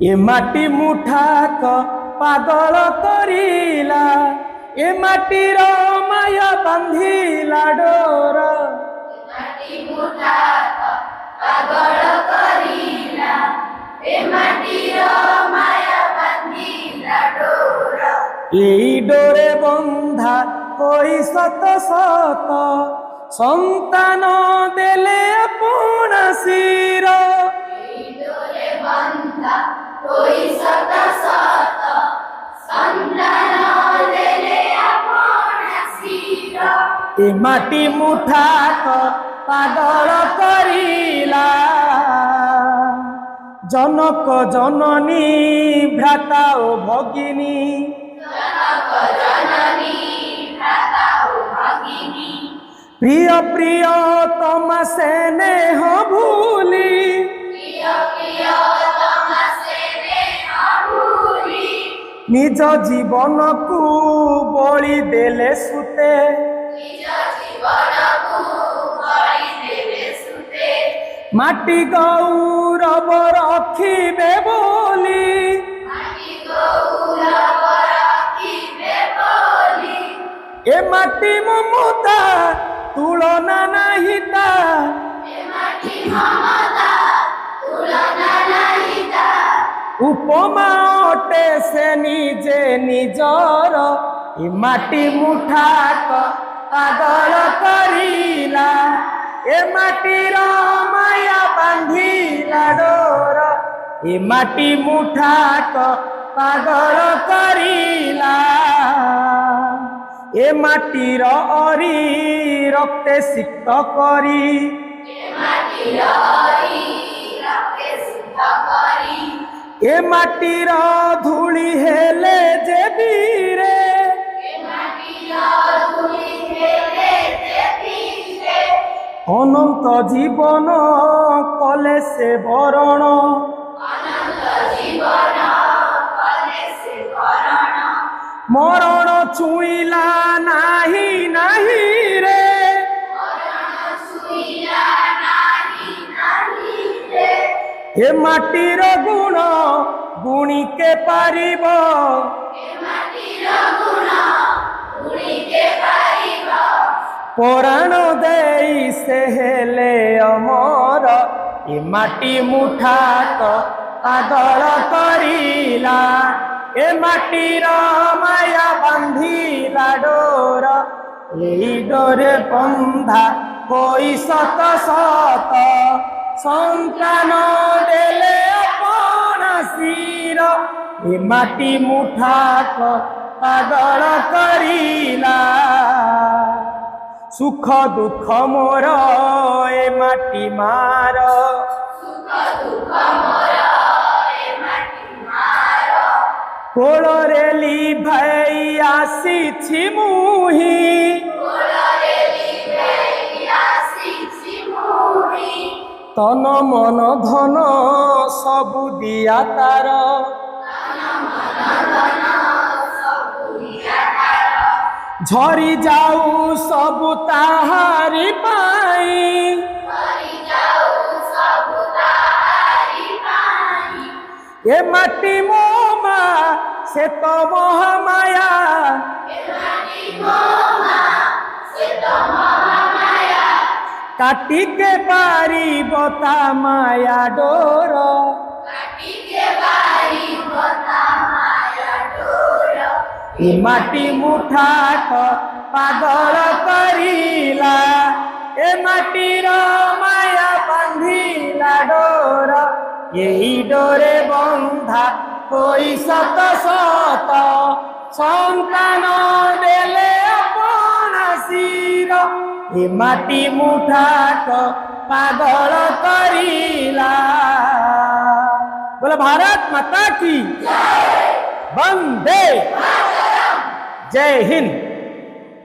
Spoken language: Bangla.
ए माटी मुठाक पागल करिला ए माटीर माया बांधिला डोर এই ডোরে বন্ধা হই শত শত সন্তান দেলে আপন শির এ মাটি মুঠাক পাগল করিলা জনক জননী ভ্রাতা ও ভগিনী প্রিয় প্রিয় তোমা স্নেহ ভুলি নিজ জীবনকু বলি দেলে সুতে মাটি গৌরব রখিবে বলি এ মাটি মমতা তুলনা নাহিতা উপমা অটে সে নিজে নিজর এ মাটি মুঠাক পাগল করিলা এ মাটির মায়া বাঁধিলা ডোর এ মাটি মুঠাক পাগল করিলা এ মাটির অরি রক্তে সিক্ত করি এ মাটির ধূলি হেলে যে বীরে অনন্ত জীবন কলে সে বরণ মরণ ছুঁইলা নাহি নাহি রে এ মাটির গুণ গুণিকে পারিব পরাণ দেই সে হেলে অমর এ মাটি মুঠাক পাগল করিলা এ মাটির মায়া বাঁধিলা ডোর এই ডোরে বন্ধা হই শত শত সন্তান দেলে আপন শির এ মাটি মুঠাক পাগল করিলা সুখ দুঃখ মোর এ মাটি মার কোଳରେ লিভাই আসিছি মুহি তন মন ধন সবু দিয়া তার ঝরি যাও সবু তাহারি পাই এ মাটি মোমা সে তো মহামায়া কাটিকে পারিব তা মায়া ডোর এ মাটি মুঠাক পাগল করিলা এ মাটির মায়া বাঁধিলা ডোর এই ডোরে বন্ধা হই শত শত সন্তান দেলে আপন শির এ মাটি মুঠাক পাগল করিলা বলে भारत माता की जय, वंदे जय हिंद।